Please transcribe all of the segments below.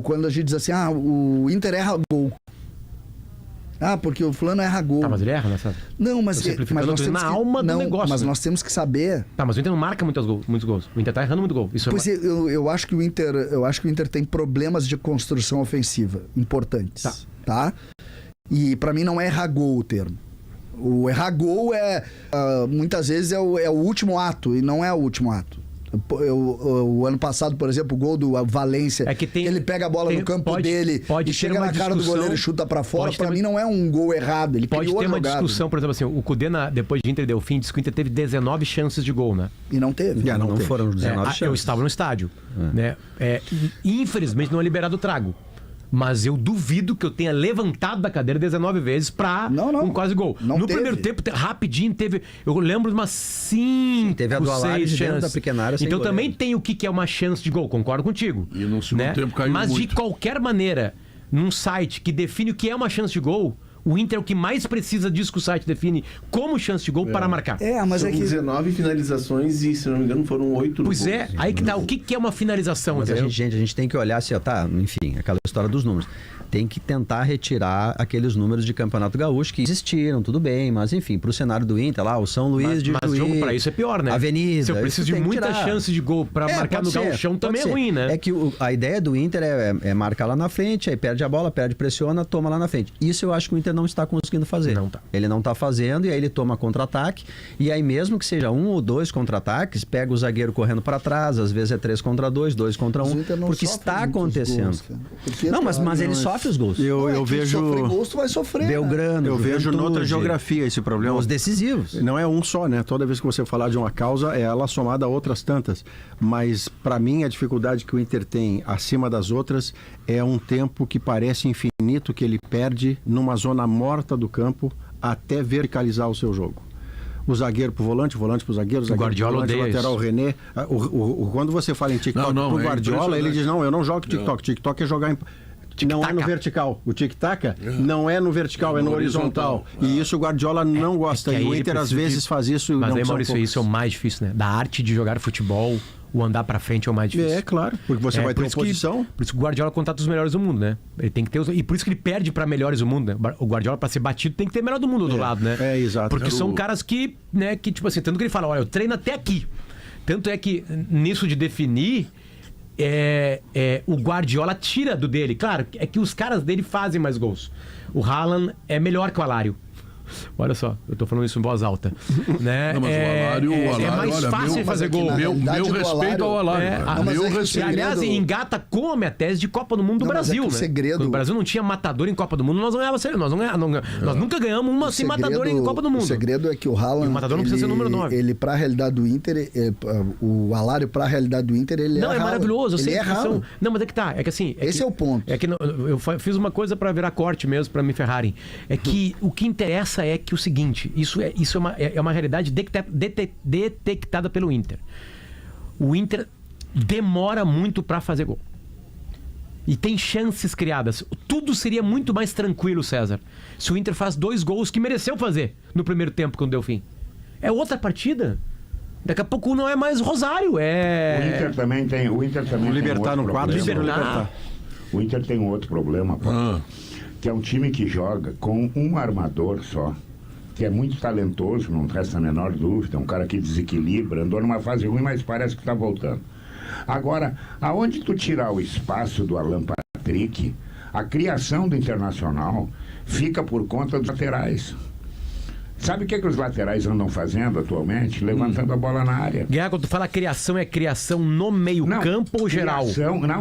quando a gente diz assim, o Inter erra gol. Porque o fulano erra gol. Tá, mas ele erra, né, César? Não, mas nós temos na alma do negócio. Mas nós temos que saber. Tá, mas o Inter não marca muitos gols. O Inter tá errando muito gol. Isso pois eu acho que o Inter tem problemas de construção ofensiva importantes. Tá? E pra mim não é errar gol o termo. O errar gol muitas vezes é o último ato, e não é o último ato. O ano passado, por exemplo, o gol do Valência, ele pega a bola no campo dele e chega na cara do goleiro e chuta pra fora. Pra mim não é um gol errado, ele pode ter uma discussão, por exemplo, assim, o Cudê, depois de Inter e Delfim, disse que o Inter teve 19 chances de gol, né? E não teve. Não foram 19 chances. Eu estava no estádio, né? Infelizmente não é liberado o trago. Mas eu duvido que eu tenha levantado da cadeira 19 vezes pra um quase gol. No primeiro tempo, rapidinho, teve... Eu lembro de umas 5, teve a do Alares dentro da pequena área. Então também tem o que é uma chance de gol, concordo contigo. E no segundo tempo caiu Mas muito. De qualquer maneira, num site que define o que é uma chance de gol, o Inter é o que mais precisa disso que o site define como chance de gol para marcar. Mas são 19 finalizações e, se não me engano, foram 8 Pois gols. Aí que tá. O que é uma finalização? Mas a gente tem que olhar assim, enfim, aquela história dos números. Tem que tentar retirar aqueles números de Campeonato Gaúcho que existiram, tudo bem, mas enfim, pro cenário do Inter, lá, o São Luís de Juiz... Mas jogo pra isso é pior, né? Avenida... Se eu preciso de muita chance de gol pra marcar no gauchão, também é ruim, né? É que a ideia do Inter é marcar lá na frente, aí perde a bola, pressiona, toma lá na frente. Isso eu acho que o Inter não está conseguindo fazer. Não tá. Ele não tá fazendo, e aí ele toma contra-ataque, e aí mesmo que seja 1 ou 2 contra-ataques, pega o zagueiro correndo pra trás, às vezes é 3 contra 2, 2 contra 1, porque está acontecendo. Gols, mas ele sofre os gols. Eu vejo. Sofrer gols, tu vai sofrer. Belgrano, eu vejo noutra geografia esse problema. Os decisivos. Não é um só, né? Toda vez que você falar de uma causa, é ela somada a outras tantas. Mas, para mim, a dificuldade que o Inter tem acima das outras é um tempo que parece infinito que ele perde numa zona morta do campo até verticalizar o seu jogo. O zagueiro pro volante, o volante pro zagueiro, o zagueiro Guardiola pro volante, o lateral, o René. Quando você fala em TikTok pro Guardiola, ele diz, não, eu não jogo TikTok. TikTok é jogar em... Não é no vertical. O tic-tac não é no vertical, é no horizontal. E isso o Guardiola não gosta. E o Inter às vezes faz isso. Mas aí, Maurício, isso é o mais difícil, né? Da arte de jogar futebol, o andar pra frente é o mais difícil. É, claro. Porque você vai ter oposição. Por isso que o Guardiola contrata os melhores do mundo, né? Ele tem que ter e por isso que ele perde pra melhores do mundo, né? O Guardiola, pra ser batido, tem que ter melhor do mundo do lado, né? É, exato. Porque são caras que, né, que tipo assim, tanto que ele fala, olha, eu treino até aqui. Tanto é que nisso de definir... o Guardiola tira do dele. Claro, é que os caras dele fazem mais gols. O Haaland é melhor que o Alário. Olha só, eu tô falando isso em voz alta. Né? Não, mas o Alário, é mais fácil fazer gol. Meu respeito ao Alário. Aliás, engata com a minha tese de Copa do Mundo do Brasil. O segredo... Quando o Brasil não tinha matador em Copa do Mundo, nós não ganhávamos. Nós nunca ganhamos uma sem matador em Copa do Mundo. O segredo é que o Haaland... O matador não precisa ser número 9. Ele, pra realidade do Inter, o Alário, pra realidade do Inter, ele não, é maravilhoso. Ele é Haaland. Não, mas é que tá. É que assim... Esse é o ponto. É que eu fiz uma coisa pra virar corte mesmo, pra me ferrarem. É que o que interessa é que o seguinte... Isso é uma realidade detectada pelo Inter. O Inter demora muito para fazer gol. E tem chances criadas. Tudo seria muito mais tranquilo, César, se o Inter faz 2 gols que mereceu fazer no primeiro tempo quando deu fim. É outra partida. Daqui a pouco não é mais Rosário. O Inter também tem. O Libertar no quadro. O Inter tem um outro problema, que é um time que joga com um armador só, que é muito talentoso, não resta a menor dúvida, um cara que desequilibra, andou numa fase ruim, mas parece que está voltando. Agora, aonde tu tirar o espaço do Alan Patrick, a criação do Internacional fica por conta dos laterais. Sabe o que os laterais andam fazendo atualmente? Levantando a bola na área. Guerra, quando tu fala criação, é criação no meio-campo ou geral?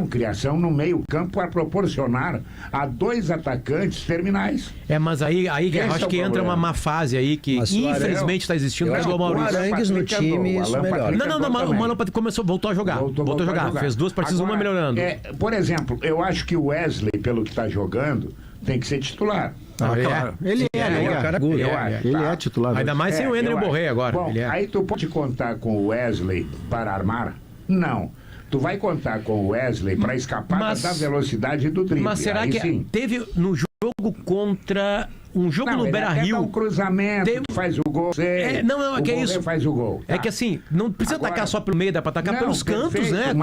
Criação no meio-campo para proporcionar a 2 atacantes terminais. Mas aí Guerra, acho que entra uma má fase aí que infelizmente está existindo. Mas o Arangues no time, isso melhora. Não, o Alan Patrick voltou a jogar. Voltou a jogar. Fez 2 partidas, uma melhorando. Por exemplo, eu acho que o Wesley, pelo que está jogando, tem que ser titular. Claro. Ele é titular. Ainda mais sem o Ender Borré agora. Bom, aí tu pode contar com o Wesley para armar? Não. Tu vai contar com o Wesley para escapar da velocidade do drible. Mas será que teve no jogo contra um jogo no Beira-Rio... um cruzamento, faz o gol. É que é isso. Faz o gol. Tá. É que assim, não precisa atacar só pelo meio, dá pra atacar pelos cantos, né?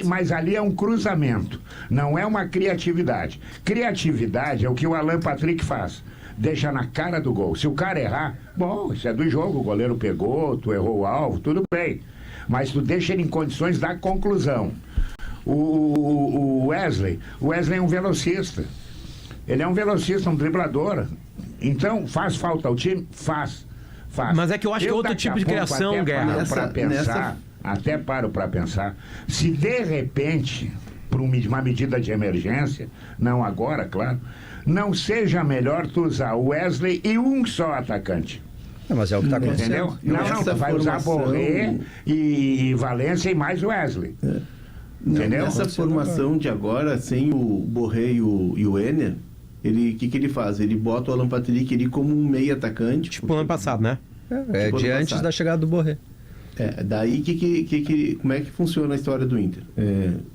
Mas ali é um cruzamento, não é uma criatividade. Criatividade é o que o Alan Patrick faz. Deixa na cara do gol. Se o cara errar, bom, isso é do jogo, o goleiro pegou, tu errou o alvo, tudo bem. Mas tu deixa ele em condições da conclusão. O Wesley é um velocista. Ele é um velocista, um driblador. Então, faz falta ao time? Faz. Mas é que eu acho que é outro tipo de criação, Guerra. Até paro para pensar. Se de repente, por uma medida de emergência, não agora, claro, não seja melhor tu usar o Wesley e um só atacante. Mas é o que está acontecendo. Entendeu? Não, tu vai usar Borré e Valência e mais Wesley. Entendeu? Nessa formação de agora, sem o Borré e o Enner, o que ele faz? Ele bota o Alan Patrick ali como um meio atacante. Tipo o ano passado, né? De antes da chegada do Borré. Daí como é que funciona a história do Inter?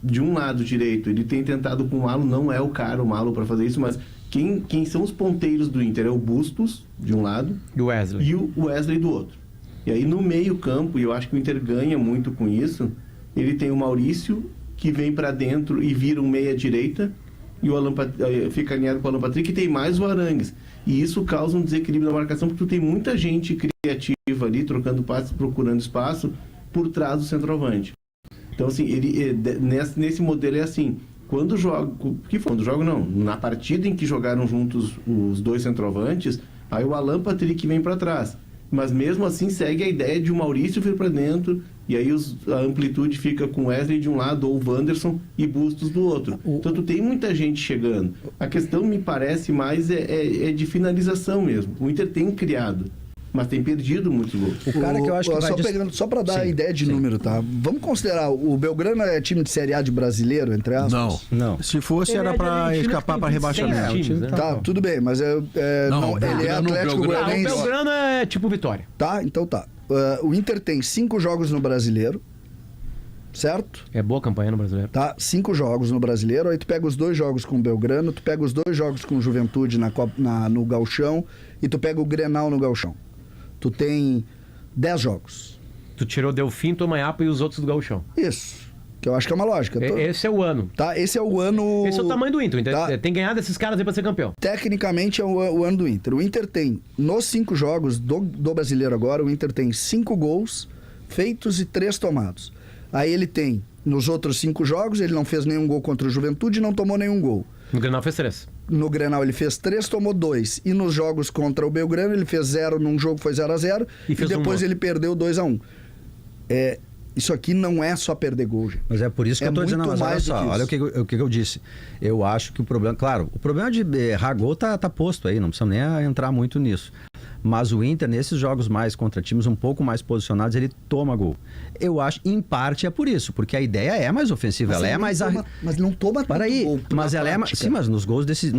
De um lado direito, ele tem tentado com o Malo, não é o Malo para fazer isso, mas quem são os ponteiros do Inter? É o Bustos, de um lado, e o Wesley do outro. E aí no meio campo, e eu acho que o Inter ganha muito com isso, ele tem o Maurício, que vem para dentro e vira um meia-direita, e o fica alinhado com o Alan Patrick, e tem mais o Arangues. E isso causa um desequilíbrio na marcação, porque tu tem muita gente criativa ali, trocando passes, procurando espaço, por trás do centroavante. Então, assim, nesse modelo é assim, quando joga não, na partida em que jogaram juntos os dois centroavantes, aí o Alan Patrick vem para trás. Mas mesmo assim segue a ideia de o Maurício vir para dentro, e aí a amplitude fica com Wesley de um lado, ou Wanderson e Bustos do outro. Então tu tem muita gente chegando. A questão, me parece, mais é de finalização mesmo. O Inter tem criado, mas tem perdido muitos gols. O cara que eu acho que só para dar a ideia de número, tá? Vamos considerar, o Belgrano é time de Série A de brasileiro, entre aspas? Não. Se fosse, era para escapar para rebaixamento. Times, né? Tá, tudo bem, mas ele é Atlético Goianiense. O Belgrano é tipo Vitória. Tá, então tá. O Inter tem 5 jogos no Brasileiro, certo? É boa campanha no Brasileiro. Tá, 5 jogos no Brasileiro, aí tu pega os 2 jogos com o Belgrano, tu pega os 2 jogos com o Juventude no Gauchão e tu pega o Grenal no Gauchão. Tu tem 10 jogos. Tu tirou Delfim, Tomanhapa e os outros do Gauchão. Isso, que eu acho que é uma lógica. Esse é o ano. Tá, esse é o ano... Esse é o tamanho do Inter. Tá. Tem ganhado esses caras aí pra ser campeão. Tecnicamente é o ano do Inter. O Inter tem, nos 5 jogos do Brasileiro agora, o Inter tem 5 gols feitos e 3 tomados. Aí ele tem, nos outros 5 jogos, ele não fez nenhum gol contra o Juventude e não tomou nenhum gol. No Grenal fez 3. No Grenal ele fez 3, tomou 2. E nos jogos contra o Belgrano ele fez 0 num jogo, foi 0-0. E depois ele perdeu 2-1. Isso aqui não é só perder gol, gente. Mas é por isso que eu tô dizendo, mas olha só, olha o que eu disse. Eu acho que o problema, claro, o problema de errar gol tá posto aí, não precisa nem entrar muito nisso. Mas o Inter, nesses jogos mais contra times um pouco mais posicionados, ele toma gol. Eu acho, em parte, é por isso, porque a ideia é mais ofensiva, ela é mais... Mas não toma para aí, gol. Mas ela é mais... Sim, mas nos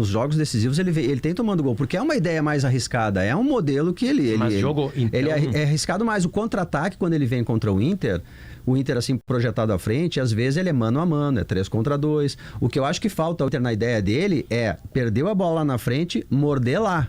jogos decisivos ele tem tomando gol, porque é uma ideia mais arriscada, é um modelo que ele é arriscado mais. O contra-ataque, quando ele vem contra o Inter assim projetado à frente, às vezes ele é mano a mano, é 3 contra 2. O que eu acho que falta ao Inter na ideia dele é perdeu a bola lá na frente, morder lá.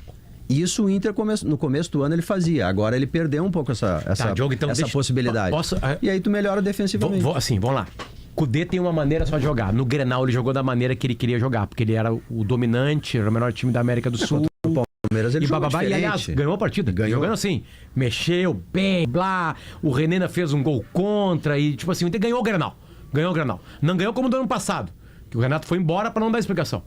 Isso o Inter, no começo do ano, ele fazia. Agora ele perdeu um pouco essa Diogo, então possibilidade. E aí tu melhora defensivamente. Vamos lá. Cudê tem uma maneira só de jogar. No Grenal ele jogou da maneira que ele queria jogar, porque ele era o dominante, era o melhor time da América do Sul. O Palmeiras ele jogou diferente. E aliás, ganhou a partida. Jogando assim, mexeu bem, blá. O Renena fez um gol contra e tipo assim, o Inter ganhou o Grenal. Não ganhou como do ano passado, que o Renato foi embora pra não dar explicação.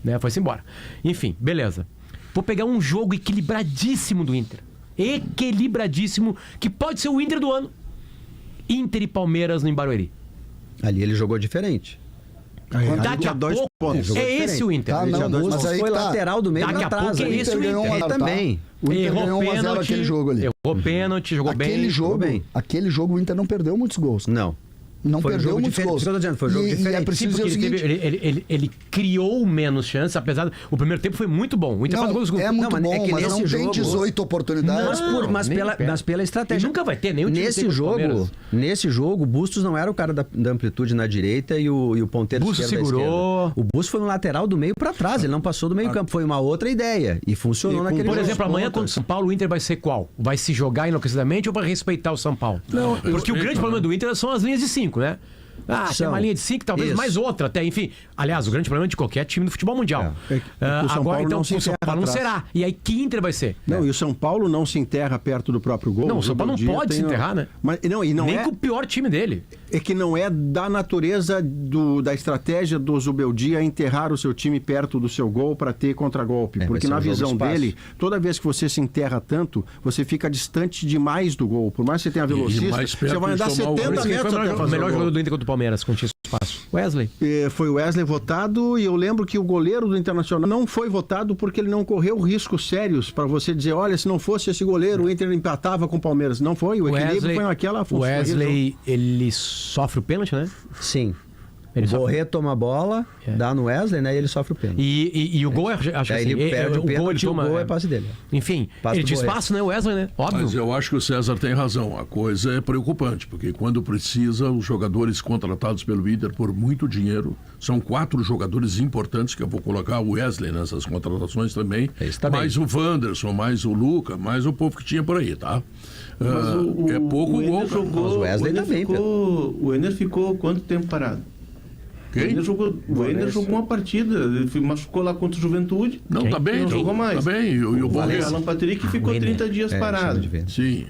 Né? Foi-se embora. Enfim, beleza. Vou pegar um jogo equilibradíssimo do Inter. Equilibradíssimo, que pode ser o Inter do ano. Inter e Palmeiras no Barueri. Ali ele jogou diferente. Daqui a pouco esse o Inter. Tá, não, mas aí foi lateral do meio pra trás. Daqui a pouco é esse o Inter. Também. O Inter ganhou 1-0 aquele jogo ali. Errou pênalti, jogou bem. Aquele jogo o Inter não perdeu muitos gols. Não. Não Foi perdeu jogo muitos diferente, gols. isso que eu tô dizendo, foi jogo E é diferente. preciso Sim, dizer o porque seguinte... ele criou menos chances, apesar o primeiro tempo foi muito bom. O Inter faz gols. É muito Não, mas bom, é que mas nesse não jogo- tem 18 oportunidades. Nem Mas pela estratégia. E nunca vai ter, nem o time nesse tem contra o Palmeiras. nesse jogo, o Bustos não era o cara da amplitude na direita e o ponteiro Bustos esquerdo da segurou. esquerda. O Bustos foi no lateral do meio para trás, ele não passou do meio campo. Foi uma outra ideia e funcionou E com- naquele Por jogo. exemplo, amanhã contra o São Paulo, o Inter vai ser qual? Vai se jogar enlouquecidamente ou vai respeitar o São Paulo? Não, Porque o grande problema do Inter são as linhas de 5, né? Ah, tem São. uma linha de 5, talvez Isso. mais outra até, enfim. Aliás, o grande problema de qualquer time do futebol mundial. É que o São Agora, Paulo então, não se o São enterra Paulo não atrás. será. E aí, que Inter vai ser? Não, e o São Paulo não se enterra perto do próprio gol. Não, o São Paulo não Zubeldia pode se tem- enterrar, né? Mas, não, e não Nem é... com o pior time dele. É que não é da natureza da estratégia do Zubeldia enterrar o seu time perto do seu gol para ter contragolpe. Vai Porque ser na um jogo visão espaço. dele, toda vez que você se enterra tanto, você fica distante demais do gol. Por mais que você tenha velocista, mais perto você vai de andar tomar o gol. 70 Por isso que metros foi até o fazer melhor o gol. jogador do Inter contra o Palmeiras, quando tinha espaço. Wesley. Foi o Wesley votado e eu lembro que o goleiro do Internacional não foi votado porque ele não correu riscos sérios para você dizer, olha, se não fosse esse goleiro, o Inter empatava com o Palmeiras. Não foi, o equilíbrio foi naquela O função. Wesley, ele sofre o pênalti, né? Sim. Ele O sofre. Borré toma a bola, dá no Wesley, né? E ele sofre o pênalti. E o gol é, acho Aí assim, ele perde o pênalti, o gol é passe dele. Enfim, Passe ele do tinha Borré. espaço, né, o Wesley, né? Óbvio. Mas eu acho que o César tem razão. A coisa é preocupante, porque quando precisa, os jogadores contratados pelo Inter por muito dinheiro, são 4 jogadores importantes, que eu vou colocar o Wesley nessas contratações também, Esse tá bem. mais o Wanderson, mais o Luca, mais o povo que tinha por aí, tá? É pouco o gol, Ender cara. jogou, Mas o Wesley Ender tá bem, o Ender ficou quanto tempo parado? Quem? O Ender jogou uma partida, ele machucou lá contra o Juventude. Não, tá bem, Não jogou mais. Tá bem. E o O Borré. Alan Patrick ficou O Ender. 30 dias parado. chama de venda. Sim.